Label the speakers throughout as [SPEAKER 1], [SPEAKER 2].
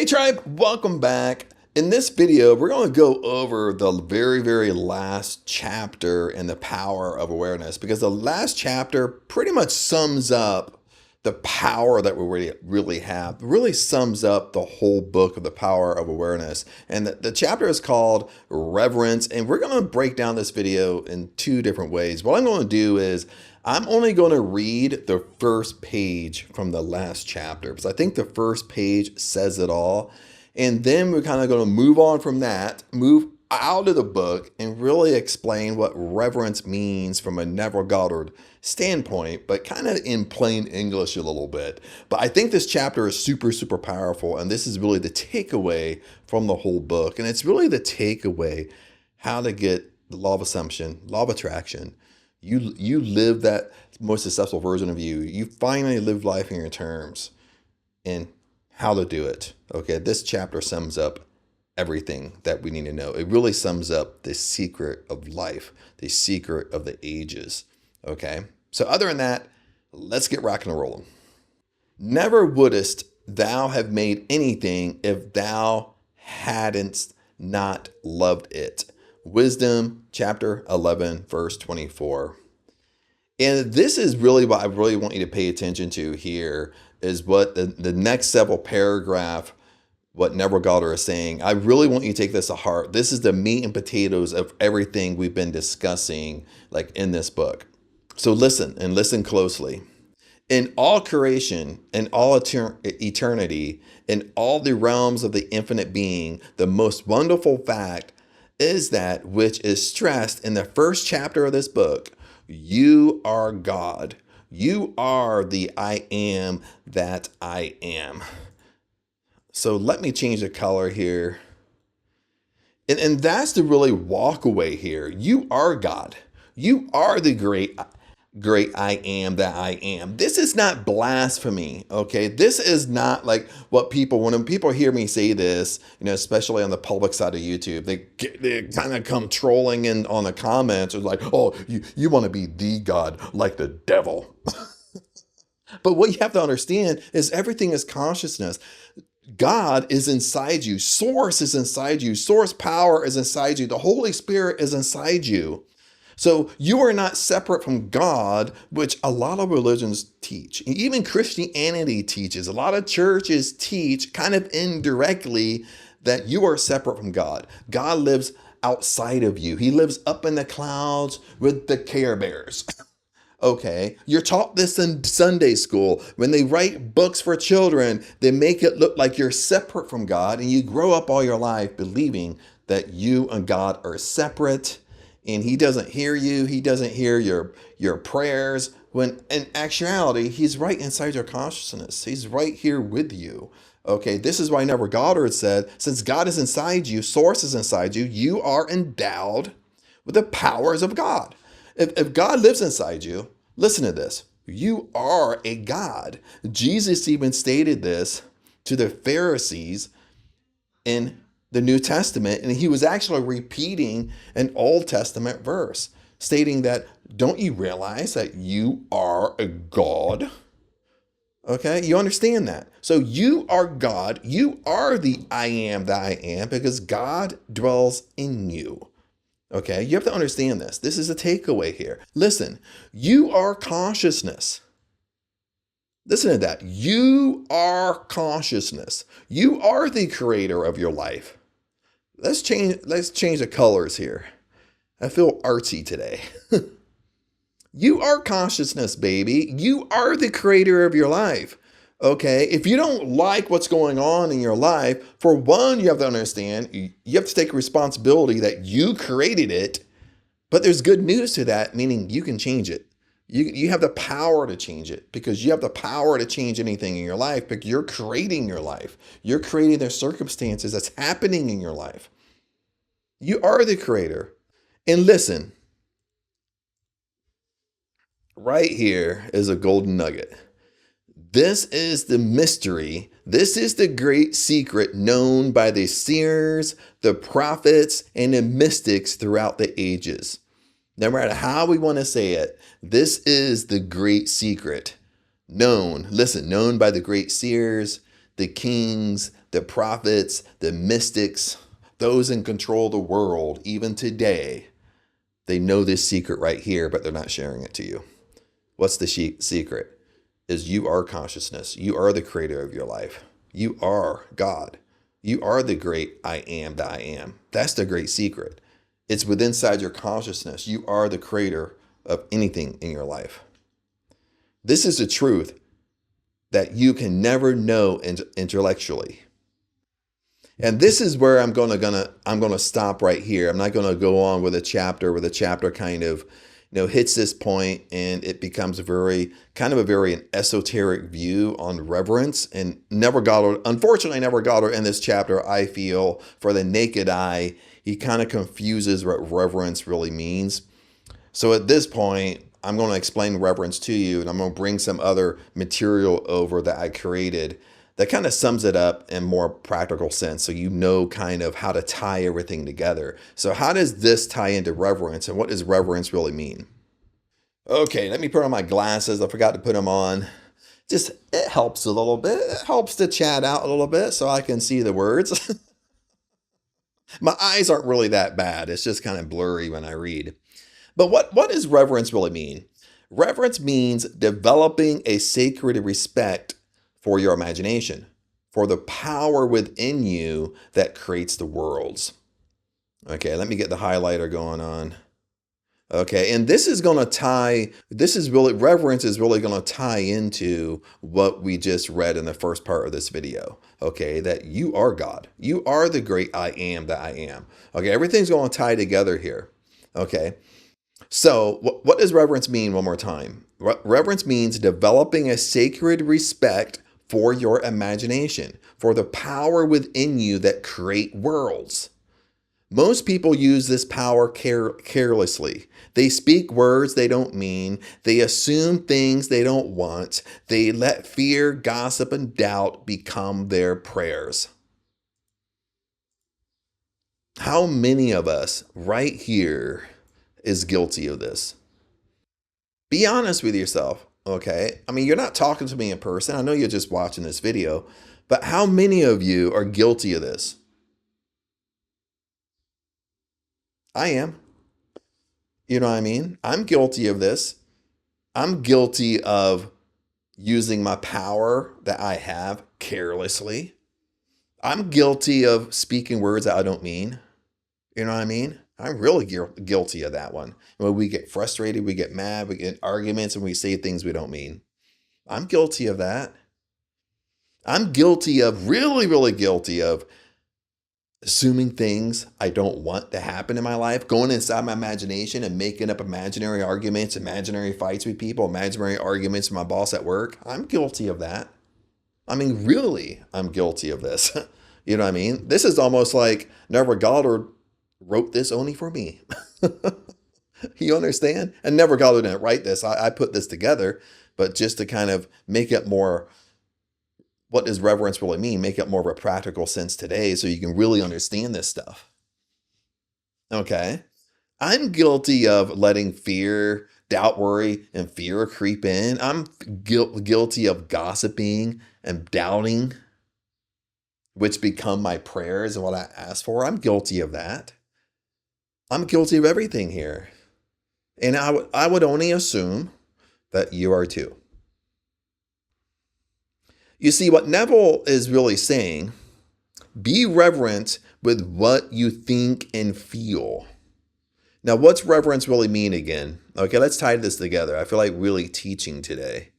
[SPEAKER 1] Hey tribe, welcome back. In this video, we're going to go over the very last chapter in the power of awareness, because the last chapter pretty much sums up the power that we really have, really sums up the whole book of the power of awareness. And the chapter is called Reverence, and we're going to break down this video in two different ways. What I'm going to do is I'm only going to read the first page from the last chapter, because I think the first page says it all. And then we're kind of going to move on from that, move out of the book, and really explain what reverence means from a Neville Goddard standpoint, but kind of in plain English a little bit. But I think this chapter is super powerful, and this is really the takeaway from the whole book. And it's really the takeaway, how to get the law of assumption, law of attraction. You live that most successful version of you. You finally live life in your terms, and how to do it. Okay, this chapter sums up everything that we need to know. It really sums up the secret of life, the secret of the ages. Okay, so other than that, let's get rocking and rolling. Never wouldest thou have made anything if thou hadn't not loved it. Wisdom chapter 11 verse 24. And this is really what I really want you to pay attention to here, is what the next several paragraph, what Neville Goddard is saying. I really want you to take this to heart. This is the meat and potatoes of everything we've been discussing, like in this book. So listen, and listen closely. In all creation, in all eternity, in all the realms of the infinite being, the most wonderful fact is that which is stressed in the first chapter of this book. You are God. You are the I am that I am. So let me change the color here. And that's the really walk away here. You are God. You are the great I am that I am. This is not blasphemy, okay? This is not like what people, when people hear me say this, especially on the public side of YouTube, they kind of come trolling in on the comments. It's like, oh, you want to be the God like the devil. But what you have to understand is everything is consciousness. God is inside you. Source is inside you. Source power is inside you. The Holy Spirit is inside you. So you are not separate from God, which a lot of religions teach. Even Christianity teaches. A lot of churches teach kind of indirectly that you are separate from God. God lives outside of you. He lives up in the clouds with the Care Bears. Okay, you're taught this in Sunday school. When they write books for children, they make it look like you're separate from God, and you grow up all your life believing that you and God are separate, and He doesn't hear you. He doesn't hear your prayers, when in actuality, He's right inside your consciousness. He's right here with you. Okay, this is why Neville Goddard said, since God is inside you, source is inside you, you are endowed with the powers of God. If God lives inside you, listen to this, you are a God. Jesus even stated this to the Pharisees in the New Testament, and He was actually repeating an Old Testament verse, stating that, don't you realize that you are a God? Okay, you understand that? So you are God. You are the I am that I am, because God dwells in you. Okay, you have to understand this. This is a takeaway here. Listen, you are consciousness. Listen to that. You are consciousness. You are the creator of your life. Let's change the colors here. I feel artsy today. You are consciousness, baby. You are the creator of your life. Okay, if you don't like what's going on in your life, for one, you have to understand, you have to take responsibility that you created it, but there's good news to that, meaning you can change it. You have the power to change it, because you have the power to change anything in your life, because you're creating your life. You're creating the circumstances that's happening in your life. You are the creator. And listen, right here is a golden nugget. This is the mystery. This is the great secret known by the seers, the prophets, and the mystics throughout the ages. No matter how we want to say it, this is the great secret known by the great seers, the kings, the prophets, the mystics, those in control of the world, even today, they know this secret right here, but they're not sharing it to you. What's the secret? Is you are consciousness. You are the creator of your life. You are God. You are the great I am that I am. That's the great secret. It's within inside your consciousness. You are the creator of anything in your life. This is the truth that you can never know intellectually. And this is where I'm gonna stop right here. I'm not gonna go on with a chapter where the chapter kind of hits this point and it becomes a very esoteric view on reverence. And Neville Goddard, unfortunately, Neville Goddard in this chapter, I feel, for the naked eye, he kind of confuses what reverence really means. So at this point, I'm going to explain reverence to you, and I'm going to bring some other material over that I created that kind of sums it up in more practical sense, so you know kind of how to tie everything together. So how does this tie into reverence, and what does reverence really mean? Okay, let me put on my glasses. I forgot to put them on. Just, it helps a little bit. It helps to chat out a little bit so I can see the words. My eyes aren't really that bad. It's just kind of blurry when I read. But what does reverence really mean? Reverence means developing a sacred respect for your imagination, for the power within you that creates the worlds. Okay, let me get the highlighter going on. Okay, and this is going to reverence is really going to tie into what we just read in the first part of this video. Okay, that you are God. You are the great I am that I am. Okay, everything's going to tie together here. Okay, so what does reverence mean one more time? Reverence means developing a sacred respect for your imagination, for the power within you that create worlds. Most people use this power carelessly. They speak words they don't mean. They assume things they don't want. They let fear, gossip, and doubt become their prayers. How many of us right here is guilty of this? Be honest with yourself, okay? I mean, you're not talking to me in person. I know you're just watching this video, but how many of you are guilty of this? I am. You know what I mean? I'm guilty of this. I'm guilty of using my power that I have carelessly. I'm guilty of speaking words that I don't mean. You know what I mean? I'm really guilty of that one. When we get frustrated, we get mad, we get arguments, and we say things we don't mean. I'm guilty of that. I'm guilty of, really guilty of assuming things I don't want to happen in my life, going inside my imagination and making up imaginary arguments, imaginary fights with people, imaginary arguments with my boss at work. I'm guilty of that. I mean, really, I'm guilty of this. You know what I mean? This is almost like Neville Goddard wrote this only for me. You understand? And Neville Goddard didn't write this. I put this together, but just to kind of make it more, what does reverence really mean? Make it more of a practical sense today so you can really understand this stuff. Okay. I'm guilty of letting fear, doubt, worry, and fear creep in. I'm guilty of gossiping and doubting, which become my prayers and what I ask for. I'm guilty of that. I'm guilty of everything here. And I would only assume that you are too. You see, what Neville is really saying, be reverent with what you think and feel. Now, what's reverence really mean again? Okay, let's tie this together. I feel like really teaching today.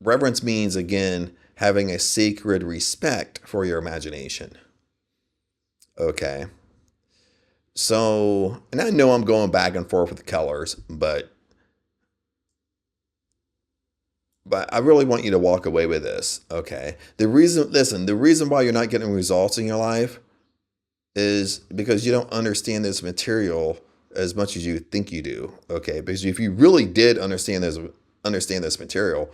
[SPEAKER 1] Reverence means, again, having a sacred respect for your imagination. Okay. So, and I know I'm going back and forth with colors, but I really want you to walk away with this, okay? The reason why you're not getting results in your life is because you don't understand this material as much as you think you do, okay? Because if you really did understand this material,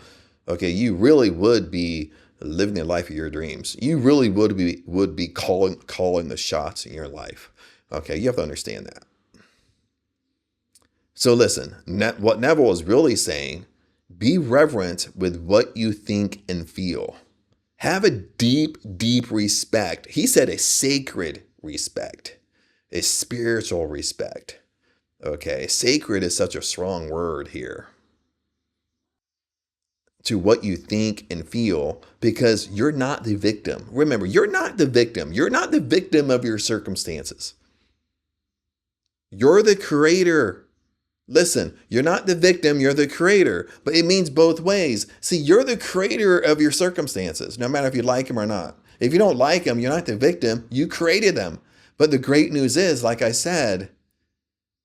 [SPEAKER 1] okay, you really would be living the life of your dreams. You really would be calling the shots in your life, okay? You have to understand that. So listen, what Neville is really saying, be reverent with what you think and feel. Have a deep, deep respect. He said a sacred respect, a spiritual respect. Okay, sacred is such a strong word here to what you think and feel, because you're not the victim. Remember, you're not the victim. You're not the victim of your circumstances. You're the creator. Listen, you're not the victim, you're the creator. But it means both ways. See, you're the creator of your circumstances, no matter if you like them or not. If you don't like them, you're not the victim, you created them. But the great news is, like I said,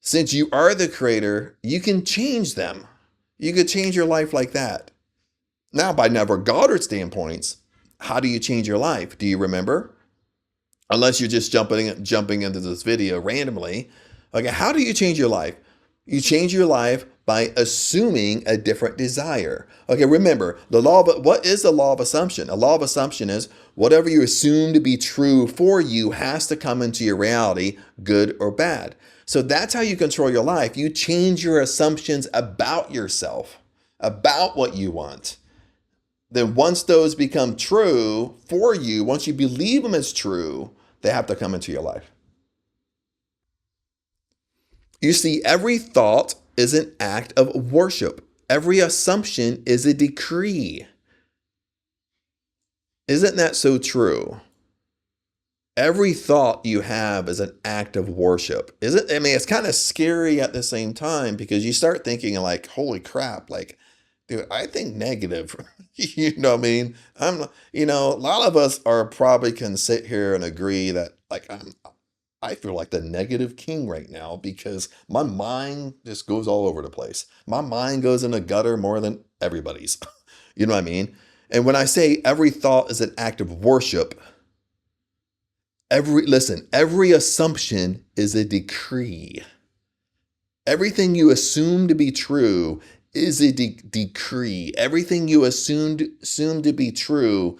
[SPEAKER 1] since you are the creator, you can change them. You could change your life like that. Now, by Neville Goddard standpoints, how do you change your life? Do you remember? Unless you're just jumping into this video randomly. Okay, how do you change your life? You change your life by assuming a different desire. Okay, remember, what is the law of assumption? A law of assumption is whatever you assume to be true for you has to come into your reality, good or bad. So that's how you control your life. You change your assumptions about yourself, about what you want. Then once those become true for you, once you believe them as true, they have to come into your life. You see, every thought is an act of worship. Every assumption is a decree. Isn't that so true? Every thought you have is an act of worship. It's kind of scary at the same time, because you start thinking like, holy crap, like, dude, I think negative. You know what I mean? A lot of us probably can sit here and agree that like I feel like the negative king right now, because my mind just goes all over the place. My mind goes in the gutter more than everybody's. You know what I mean? And when I say every thought is an act of worship, every assumption is a decree. Everything you assume to be true is a decree. Everything you assume to be true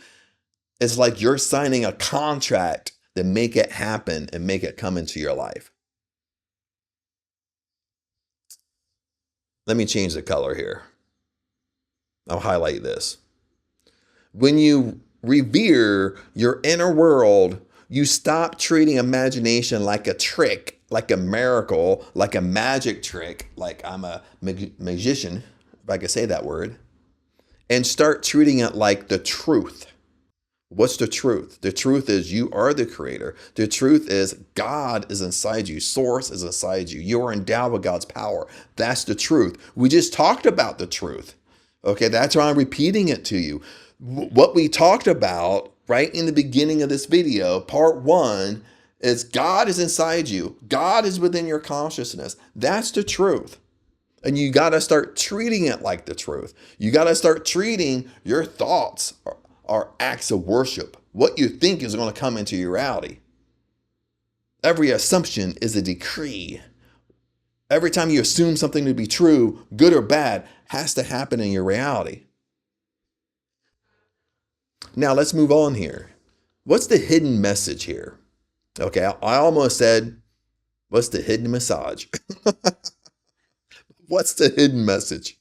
[SPEAKER 1] is like you're signing a contract to make it happen and make it come into your life. Let me change the color here. I'll highlight this. When you revere your inner world, you stop treating imagination like a trick, like a miracle, like a magic trick, like I'm a magician, if I could say that word, and start treating it like the truth. What's the truth? The truth is you are the creator. The truth is God is inside you. Source is inside you. You are endowed with God's power. That's the truth. We just talked about the truth. Okay, that's why I'm repeating it to you. What we talked about right in the beginning of this video, part 1, is God is inside you. God is within your consciousness. That's the truth. And you got to start treating it like the truth. You got to start treating your thoughts are acts of worship. What you think is going to come into your reality. Every assumption is a decree. Every time you assume something to be true, good or bad, has to happen in your reality. Now let's move on here. What's the hidden message here? Okay, I almost said, what's the hidden massage? What's the hidden message?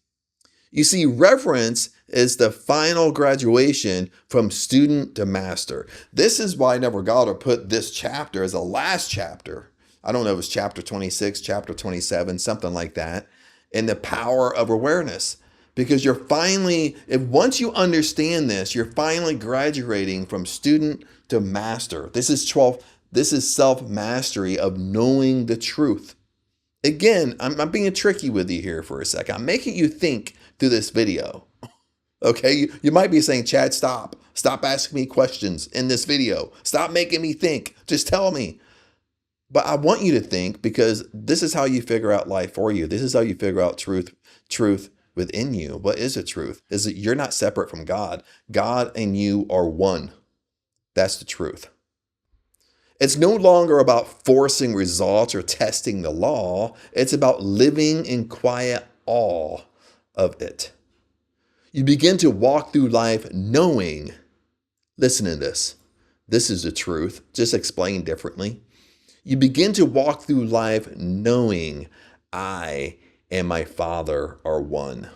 [SPEAKER 1] You see, reverence is the final graduation from student to master. This is why Neville Goddard put this chapter as the last chapter. I don't know if it's chapter 26, chapter 27, something like that, in the power of awareness. Because once you understand this, you're finally graduating from student to master. This is self-mastery of knowing the truth. Again, I'm being tricky with you here for a second. I'm making you think through this video. Okay, you might be saying, Chad, stop asking me questions in this video. Stop making me think. Just tell me. But I want you to think, because this is how you figure out life for you. This is how you figure out truth within you. What is the truth? Is that you're not separate from God. God and you are one. That's the truth. It's no longer about forcing results or testing the law. It's about living in quiet awe of it. You begin to walk through life knowing, listen to this. This is the truth, just explained differently. You begin to walk through life knowing I and my Father are one.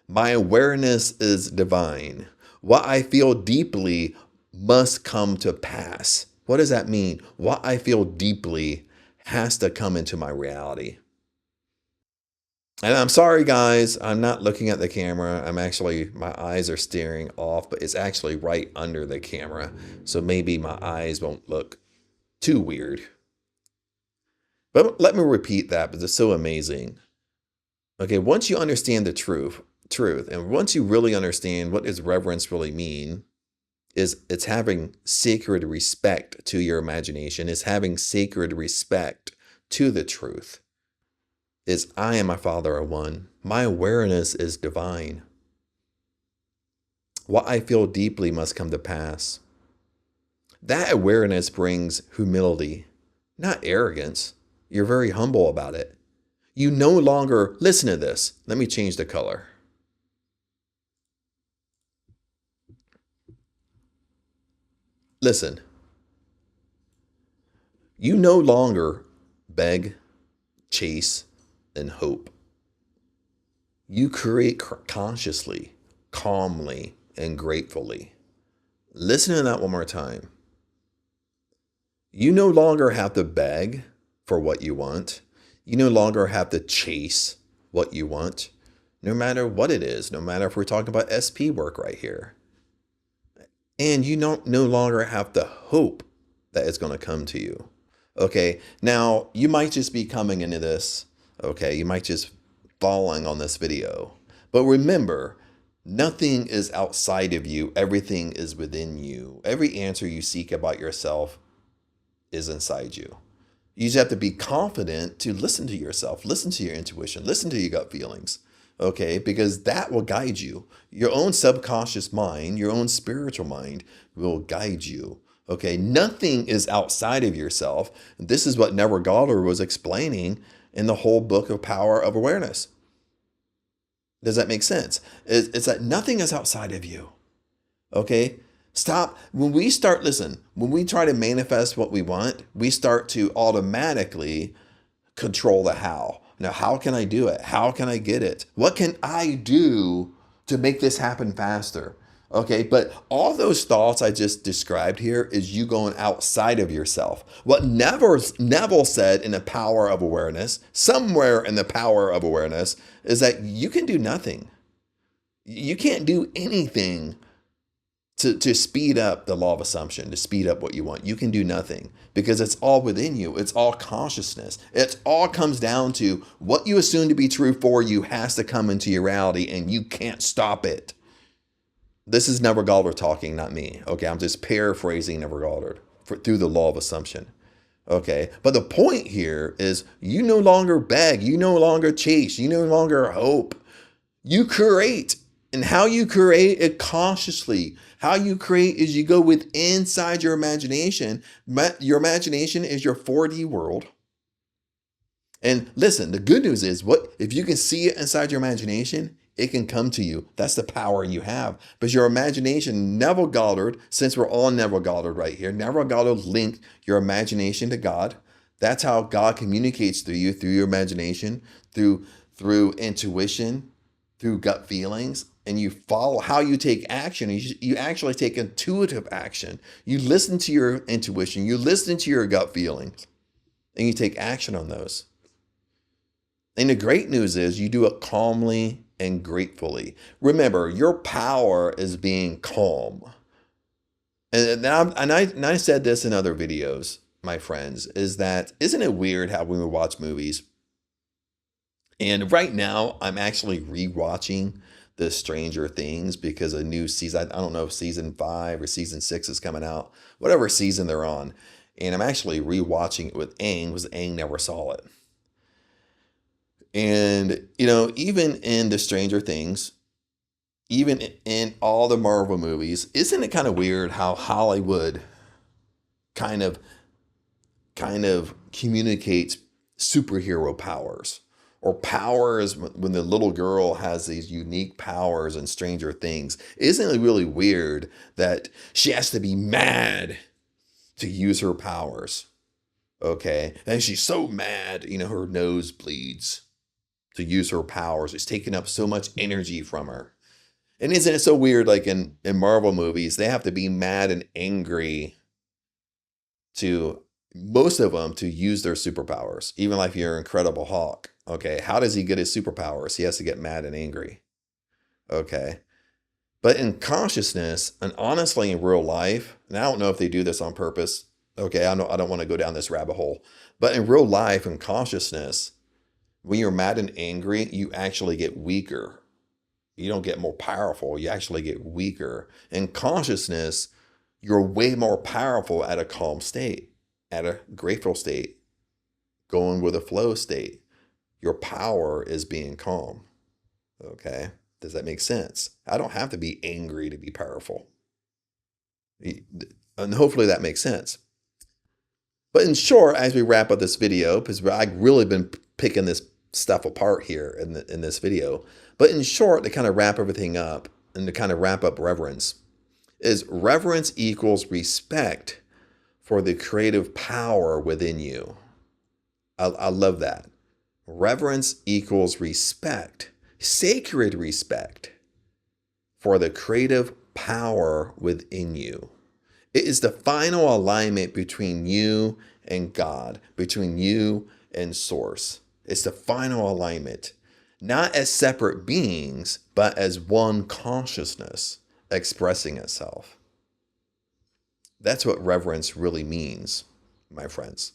[SPEAKER 1] My awareness is divine. What I feel deeply must come to pass. What does that mean? What I feel deeply has to come into my reality. And I'm sorry, guys, I'm not looking at the camera. My eyes are staring off, but it's actually right under the camera. So maybe my eyes won't look too weird. But let me repeat that because it's so amazing. Okay, once you understand the truth, and once you really understand what does reverence really mean, is it's having sacred respect to your imagination, it's having sacred respect to the truth. Is I and my Father are one. My awareness is divine. What I feel deeply must come to pass. That awareness brings humility, not arrogance. You're very humble about it. You no longer, listen to this. Let me change the color. Listen. You no longer beg, chase, and hope. You create consciously, calmly, and gratefully. Listen to that one more time. You no longer have to beg for what you want. You no longer have to chase what you want, no matter what it is, no matter if we're talking about SP work right here. And you don't no longer have to hope that it's going to come to you. Okay, now you might just be coming into this, okay, you might just falling on this video. But remember, nothing is outside of you, everything is within you. Every answer you seek about yourself is inside you. You just have to be confident to listen to yourself, listen to your intuition, listen to your gut feelings, okay? Because that will guide you. Your own subconscious mind, your own spiritual mind will guide you, okay? Nothing is outside of yourself. This is what Neville Goddard was explaining in the whole book of Power of Awareness. Does that make sense? It's that nothing is outside of you, okay? Stop. When we try to manifest what we want, we start to automatically control the how. Now, how can I do it? How can I get it? What can I do to make this happen faster? Okay, but all those thoughts I just described here is you going outside of yourself. What Neville said in the Power of Awareness, somewhere in the Power of Awareness, is that you can do nothing. You can't do anything to speed up the law of assumption, to speed up what you want. You can do nothing because it's all within you. It's all consciousness. It all comes down to what you assume to be true for you has to come into your reality and you can't stop it. This is Neville Goddard talking, not me. Okay, I'm just paraphrasing Neville Goddard through the law of assumption. Okay, but the point here is you no longer beg, you no longer chase, you no longer hope. You create. And how you create it consciously. How you create is you go inside your imagination. Your imagination is your 4D world. And listen, the good news is if you can see it inside your imagination, it can come to you. That's the power you have. But your imagination, Neville Goddard, since we're all Neville Goddard right here, Neville Goddard linked your imagination to God. That's how God communicates through you, through your imagination, through intuition, through gut feelings. And you follow how you take action. You actually take intuitive action. You listen to your intuition. You listen to your gut feelings. And you take action on those. And the great news is you do it calmly and gratefully. Remember, your power is being calm. And I said this in other videos, my friends, isn't it weird how when we watch movies? And right now, I'm actually rewatching the Stranger Things because a new season, I don't know if season 5 or season 6 is coming out, whatever season they're on. And I'm actually rewatching it with Aang because Aang never saw it. And, even in the Stranger Things, even in all the Marvel movies, isn't it kind of weird how Hollywood kind of communicates superhero powers? Or powers when the little girl has these unique powers in Stranger Things. Isn't it really weird that she has to be mad to use her powers? Okay. And she's so mad, her nose bleeds to use her powers. It's taking up so much energy from her. And isn't it so weird, like in Marvel movies, they have to be mad and angry to, most of them, to use their superpowers. Even like your Incredible Hulk. Okay, how does he get his superpowers? He has to get mad and angry. Okay. But in consciousness, and honestly in real life, and I don't know if they do this on purpose. Okay, I don't want to go down this rabbit hole. But in real life and consciousness, when you're mad and angry, you actually get weaker. You don't get more powerful, you actually get weaker. In consciousness, you're way more powerful at a calm state, at a grateful state, going with a flow state. Your power is being calm. Okay? Does that make sense? I don't have to be angry to be powerful. And hopefully that makes sense. But in short, as we wrap up this video, because I've really been picking this stuff apart here in this video, but in short, to kind of wrap everything up and to kind of wrap up reverence, is reverence equals respect for the creative power within you. I love that. Reverence equals respect, sacred respect for the creative power within you. It is the final alignment between you and God, between you and Source. It's the final alignment, not as separate beings, but as one consciousness expressing itself. That's what reverence really means, my friends.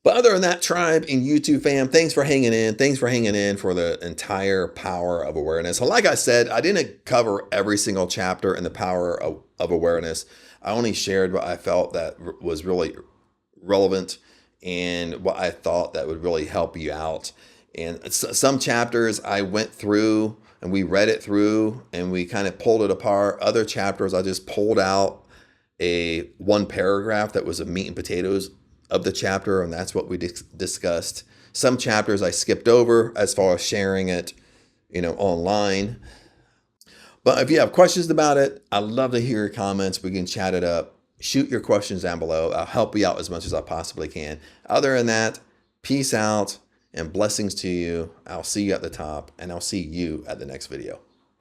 [SPEAKER 1] But other than that, tribe and YouTube fam, thanks for hanging in. Thanks for hanging in for the entire power of awareness. So like I said, I didn't cover every single chapter in the power of awareness. I only shared what I felt that was really relevant and what I thought that would really help you out. And some chapters I went through and we read it through and we kind of pulled it apart. Other chapters I just pulled out one paragraph that was the meat and potatoes of the chapter, and that's what we discussed. Some chapters I skipped over as far as sharing it, online. But if you have questions about it, I'd love to hear your comments. We can chat it up. Shoot your questions down below. I'll help you out as much as I possibly can. Other than that, peace out and blessings to you. I'll see you at the top, and I'll see you at the next video.